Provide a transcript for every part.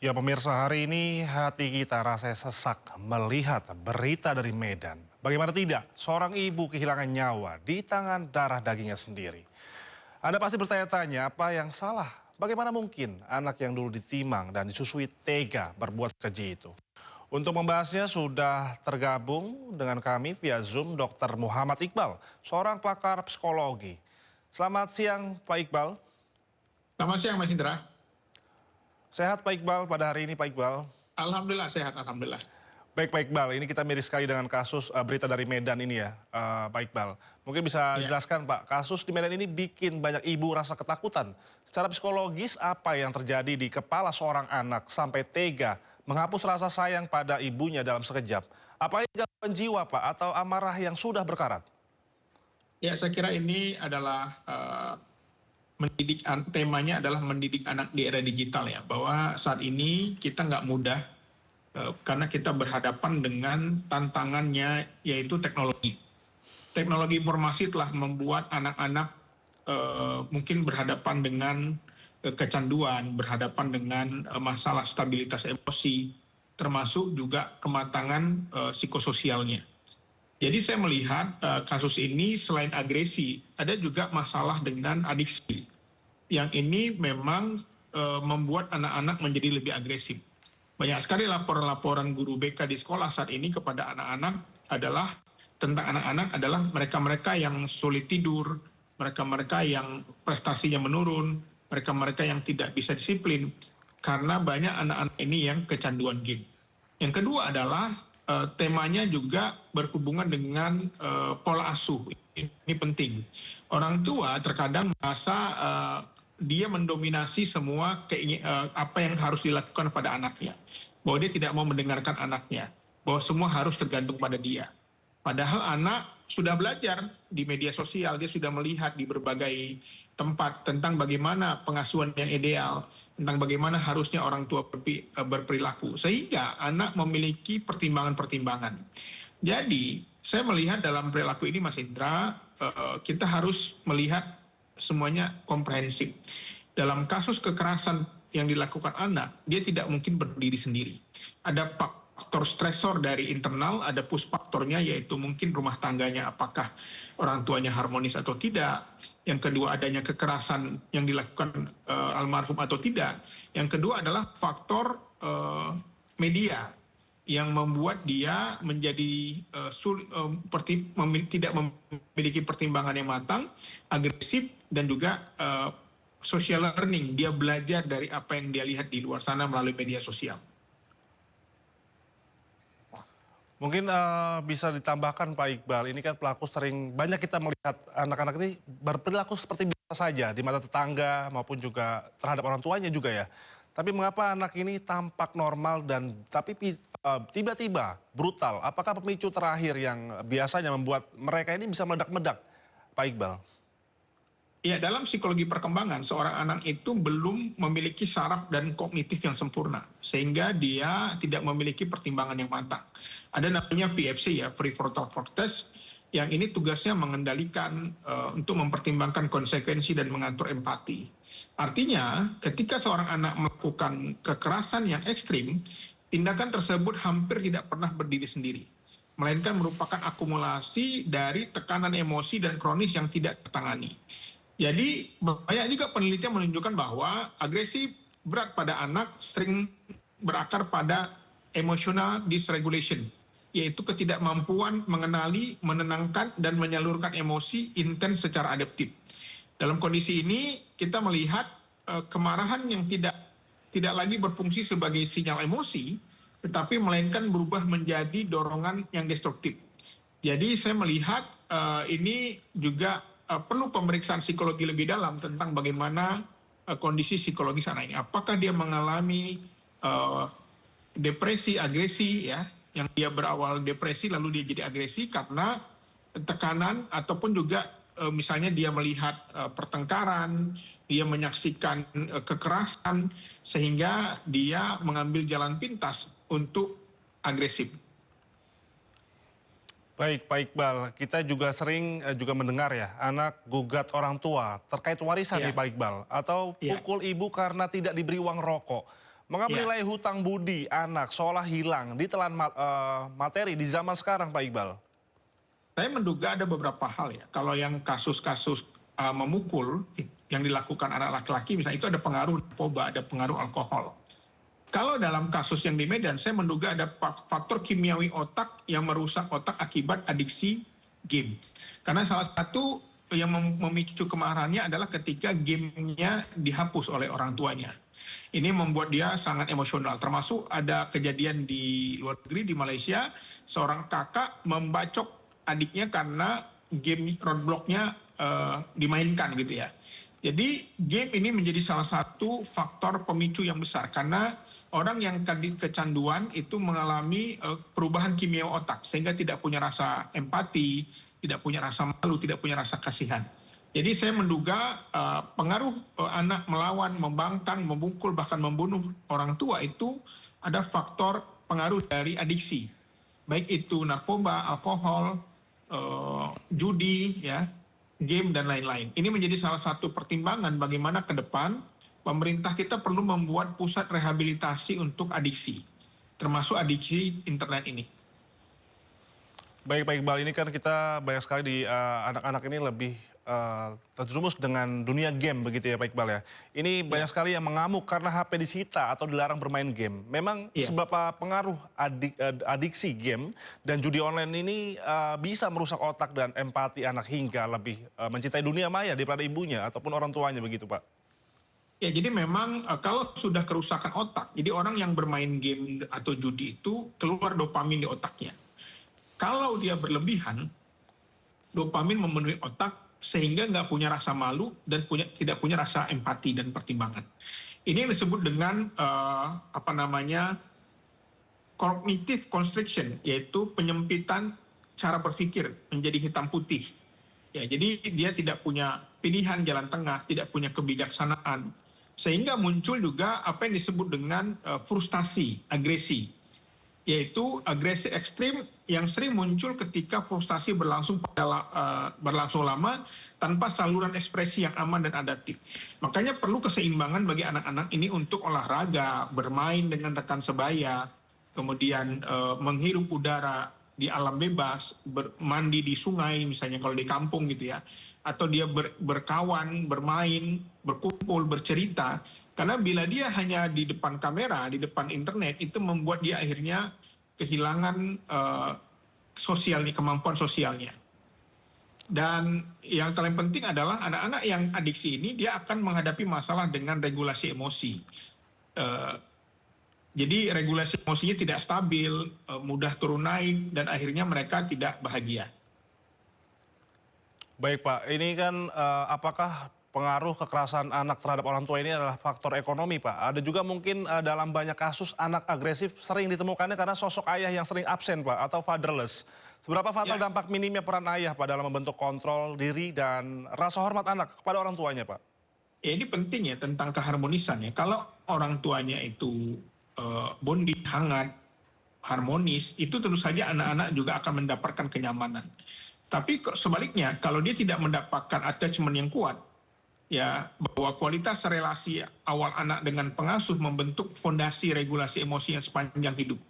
Ya pemirsa, hari ini hati kita rasanya sesak melihat berita dari Medan. Bagaimana tidak, seorang ibu kehilangan nyawa di tangan darah dagingnya sendiri. Anda pasti bertanya-tanya apa yang salah? Bagaimana mungkin anak yang dulu ditimang dan disusui tega berbuat keji itu? Untuk membahasnya sudah tergabung dengan kami via Zoom Dr. Muhammad Iqbal, seorang pakar psikologi. Selamat siang Pak Iqbal. Selamat siang Mas Indra. Sehat Pak Iqbal pada hari ini Pak Iqbal? Alhamdulillah sehat, alhamdulillah. Baik Pak Iqbal, ini kita miris sekali dengan kasus berita dari Medan ini ya Pak Iqbal. Mungkin bisa Ya, jelaskan Pak, kasus di Medan ini bikin banyak ibu rasa ketakutan. Secara psikologis apa yang terjadi di kepala seorang anak sampai tega menghapus rasa sayang pada ibunya dalam sekejap? Apa ini gangguan jiwa Pak atau amarah yang sudah berkarat? ya saya kira ini adalah temanya adalah mendidik anak di era digital ya, bahwa saat ini kita nggak mudah karena kita berhadapan dengan tantangannya yaitu teknologi. Teknologi informasi telah membuat anak-anak mungkin berhadapan dengan kecanduan, berhadapan dengan masalah stabilitas emosi, termasuk juga kematangan psikososialnya. Jadi saya melihat kasus ini selain agresi, ada juga masalah dengan adiksi. Yang ini memang membuat anak-anak menjadi lebih agresif. Banyak sekali laporan-laporan guru BK di sekolah saat ini kepada anak-anak adalah tentang anak-anak adalah mereka-mereka yang sulit tidur, mereka-mereka yang prestasinya menurun, mereka-mereka yang tidak bisa disiplin, karena banyak anak-anak ini yang kecanduan game. Yang kedua adalah temanya juga berhubungan dengan pola asuh. Ini penting. Orang tua terkadang merasa dia mendominasi semua apa yang harus dilakukan pada anaknya. Bahwa dia tidak mau mendengarkan anaknya. Bahwa semua harus tergantung pada dia. Padahal anak sudah belajar di media sosial, dia sudah melihat di berbagai tempat tentang bagaimana pengasuhan yang ideal, tentang bagaimana harusnya orang tua berperilaku. Sehingga anak memiliki pertimbangan-pertimbangan. Jadi, saya melihat dalam perilaku ini Mas Indra, kita harus melihat semuanya komprehensif. Dalam kasus kekerasan yang dilakukan anak, dia tidak mungkin berdiri sendiri. Ada faktor stresor dari internal, ada push faktornya yaitu mungkin rumah tangganya apakah orang tuanya harmonis atau tidak. Yang kedua adanya kekerasan yang dilakukan almarhum atau tidak. Yang kedua adalah faktor media yang membuat dia menjadi tidak memiliki pertimbangan yang matang, agresif, dan juga social learning. Dia belajar dari apa yang dia lihat di luar sana melalui media sosial. Mungkin bisa ditambahkan Pak Iqbal, ini kan pelaku sering banyak kita melihat anak-anak ini berperilaku seperti biasa saja di mata tetangga maupun juga terhadap orang tuanya juga ya. Tapi mengapa anak ini tampak normal dan tapi tiba-tiba brutal? Apakah pemicu terakhir yang biasanya membuat mereka ini bisa meledak-meledak, Pak Iqbal? Ya, dalam psikologi perkembangan, seorang anak itu belum memiliki saraf dan kognitif yang sempurna, sehingga dia tidak memiliki pertimbangan yang matang. Ada namanya PFC ya, prefrontal cortex, yang ini tugasnya mengendalikan untuk mempertimbangkan konsekuensi dan mengatur empati. Artinya, ketika seorang anak melakukan kekerasan yang ekstrim, tindakan tersebut hampir tidak pernah berdiri sendiri, melainkan merupakan akumulasi dari tekanan emosi dan kronis yang tidak tertangani. Jadi banyak juga penelitian menunjukkan bahwa agresi berat pada anak sering berakar pada emotional dysregulation, yaitu ketidakmampuan mengenali, menenangkan, dan menyalurkan emosi intens secara adaptif. Dalam kondisi ini kita melihat kemarahan yang tidak lagi berfungsi sebagai sinyal emosi, tetapi melainkan berubah menjadi dorongan yang destruktif. Jadi saya melihat ini juga perlu pemeriksaan psikologi lebih dalam tentang bagaimana kondisi psikologis anak ini. Apakah dia mengalami depresi, agresi ya, yang dia berawal depresi lalu dia jadi agresi karena tekanan ataupun juga misalnya dia melihat pertengkaran, dia menyaksikan kekerasan sehingga dia mengambil jalan pintas untuk agresif. Baik, Pak Iqbal, kita juga sering juga mendengar ya, anak gugat orang tua terkait warisan nih Ya, Pak Iqbal, atau ya. pukul ibu karena tidak diberi uang rokok. Mengapa Ya, nilai hutang budi anak seolah hilang ditelan materi di zaman sekarang, Pak Iqbal? saya menduga ada beberapa hal ya. Kalau yang kasus-kasus memukul yang dilakukan anak laki-laki, misalnya itu ada pengaruh narkoba, ada pengaruh alkohol. Kalau dalam kasus yang di Medan, saya menduga ada faktor kimiawi otak yang merusak otak akibat adiksi game. Karena salah satu yang memicu kemarahannya adalah ketika gamenya dihapus oleh orang tuanya. Ini membuat dia sangat emosional. Termasuk ada kejadian di luar negeri, di Malaysia, seorang kakak membacok adiknya karena game roadblocknya dimainkan gitu ya. Jadi game ini menjadi salah satu faktor pemicu yang besar karena orang yang kecanduan itu mengalami perubahan kimia otak sehingga tidak punya rasa empati, tidak punya rasa malu, tidak punya rasa kasihan. Jadi saya menduga pengaruh anak melawan, membangkang, memukul, bahkan membunuh orang tua itu ada faktor pengaruh dari adiksi. Baik itu narkoba, alkohol, judi, ya, game, dan lain-lain. Ini menjadi salah satu pertimbangan bagaimana ke depan pemerintah kita perlu membuat pusat rehabilitasi untuk adiksi, termasuk adiksi internet ini. Baik, Pak Iqbal, ini kan kita banyak sekali di anak-anak ini lebih terjerumus dengan dunia game begitu ya Pak Iqbal ya. Ini banyak sekali yang mengamuk karena HP disita atau dilarang bermain game. Memang Iya. seberapa pengaruh adiksi game dan judi online ini bisa merusak otak dan empati anak hingga lebih mencintai dunia maya daripada ibunya ataupun orang tuanya begitu Pak? Ya, jadi memang kalau sudah kerusakan otak, jadi orang yang bermain game atau judi itu keluar dopamin di otaknya. Kalau dia berlebihan, dopamin memenuhi otak sehingga nggak punya rasa malu dan tidak punya rasa empati dan pertimbangan. Ini yang disebut dengan cognitive constriction, yaitu penyempitan cara berpikir menjadi hitam putih. Ya, jadi dia tidak punya pilihan jalan tengah, tidak punya kebijaksanaan, sehingga muncul juga apa yang disebut dengan frustasi, agresi, yaitu agresi ekstrim yang sering muncul ketika frustasi berlangsung lama tanpa saluran ekspresi yang aman dan adaptif. Makanya perlu keseimbangan bagi anak-anak ini untuk olahraga, bermain dengan rekan sebaya, kemudian menghirup udara di alam bebas, mandi di sungai misalnya kalau di kampung gitu ya, atau dia berkawan, bermain, berkumpul, bercerita. Karena bila dia hanya di depan kamera, di depan internet, itu membuat dia akhirnya kehilangan kemampuan sosialnya. Dan yang paling penting adalah anak-anak yang adiksi ini dia akan menghadapi masalah dengan regulasi emosi. Jadi regulasi emosinya tidak stabil, mudah turun naik, dan akhirnya mereka tidak bahagia. Baik Pak, ini kan apakah pengaruh kekerasan anak terhadap orang tua ini adalah faktor ekonomi Pak? Ada juga mungkin dalam banyak kasus anak agresif sering ditemukannya karena sosok ayah yang sering absen Pak atau fatherless. Seberapa fatal Ya. dampak minimnya peran ayah Pak dalam membentuk kontrol diri dan rasa hormat anak kepada orang tuanya Pak? Ya, ini penting ya tentang keharmonisan ya. Kalau orang tuanya itu bonding, hangat, harmonis, itu tentu saja anak-anak juga akan mendapatkan kenyamanan. Tapi sebaliknya, kalau dia tidak mendapatkan attachment yang kuat, ya bahwa kualitas relasi awal anak dengan pengasuh membentuk fondasi regulasi emosi yang sepanjang hidup.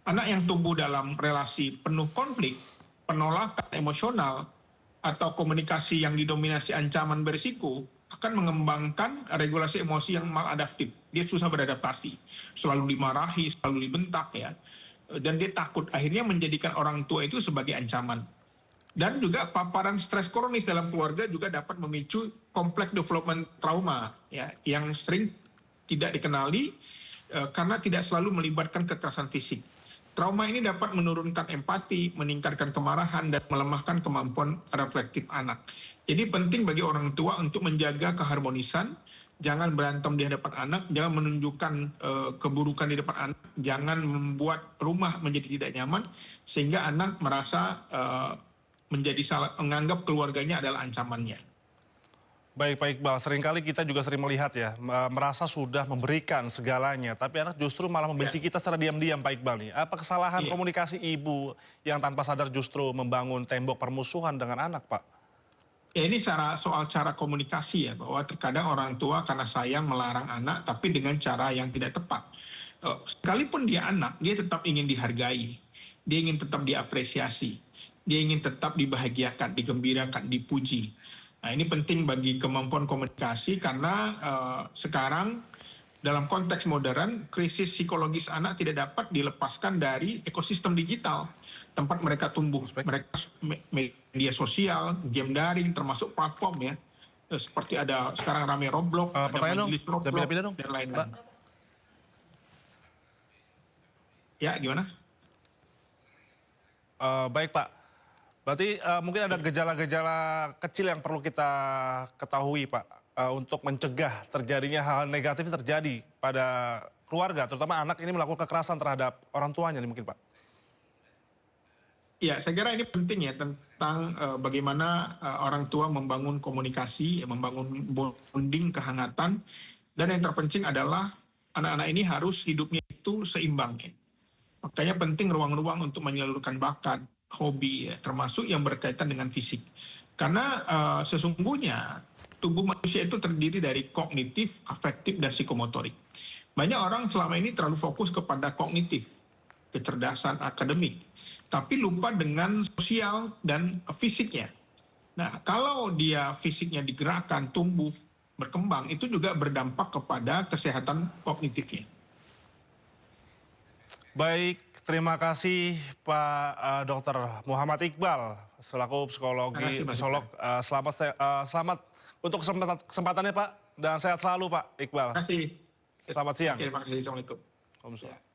Anak yang tumbuh dalam relasi penuh konflik, penolakan emosional, atau komunikasi yang didominasi ancaman berisiko akan mengembangkan regulasi emosi yang maladaptif. Dia susah beradaptasi, selalu dimarahi, selalu dibentak ya, dan dia takut. Akhirnya menjadikan orang tua itu sebagai ancaman. Dan juga paparan stres kronis dalam keluarga juga dapat memicu kompleks development trauma ya, yang sering tidak dikenali karena tidak selalu melibatkan kekerasan fisik. Trauma ini dapat menurunkan empati, meningkatkan kemarahan, dan melemahkan kemampuan reflektif anak. Jadi penting bagi orang tua untuk menjaga keharmonisan, jangan berantem di hadapan anak, jangan menunjukkan keburukan di depan anak, jangan membuat rumah menjadi tidak nyaman, sehingga anak merasa menganggap keluarganya adalah ancamannya. Baik Pak Iqbal, seringkali kita juga sering melihat ya, merasa sudah memberikan segalanya, tapi anak justru malah membenci kita secara diam-diam Pak Iqbal nih. Apa kesalahan Iya. komunikasi ibu yang tanpa sadar justru membangun tembok permusuhan dengan anak Pak? Ya ini soal cara komunikasi ya, bahwa terkadang orang tua karena sayang melarang anak, tapi dengan cara yang tidak tepat. Sekalipun dia anak, dia tetap ingin dihargai, dia ingin tetap diapresiasi, dia ingin tetap dibahagiakan, digembirakan, dipuji. Nah ini penting bagi kemampuan komunikasi karena sekarang dalam konteks modern, krisis psikologis anak tidak dapat dilepaskan dari ekosistem digital, tempat mereka tumbuh. Mereka media sosial, game daring, termasuk platform ya. Seperti ada sekarang rame Roblox, ada Pertanyaan dong, majelis jangan Roblox, pindah-pindah dong. dan Pak. lain-lain. Ya, gimana? Baik Pak, berarti mungkin ada gejala-gejala kecil yang perlu kita ketahui Pak, untuk mencegah terjadinya hal negatif yang terjadi pada keluarga, terutama anak ini melakukan kekerasan terhadap orang tuanya nih mungkin Pak. Ya, saya kira ini penting ya tentang bagaimana orang tua membangun komunikasi, membangun bonding, kehangatan, dan yang terpenting adalah anak-anak ini harus hidupnya itu seimbang ya. Makanya penting ruang-ruang untuk menyalurkan bakat, hobi, ya, termasuk yang berkaitan dengan fisik. Karena sesungguhnya tubuh manusia itu terdiri dari kognitif, afektif, dan psikomotorik. Banyak orang selama ini terlalu fokus kepada kognitif, kecerdasan akademik, tapi lupa dengan sosial dan fisiknya. Nah, kalau dia fisiknya digerakkan, tumbuh, berkembang, itu juga berdampak kepada kesehatan kognitifnya. Baik, terima kasih Pak Dr. Muhammad Iqbal selaku psikologi Terima kasih, Mas psikolog. Selamat untuk kesempatannya Pak dan sehat selalu Pak Iqbal. Terima kasih. Selamat siang. Terima kasih. Assalamualaikum. Waalaikumsalam. Ya.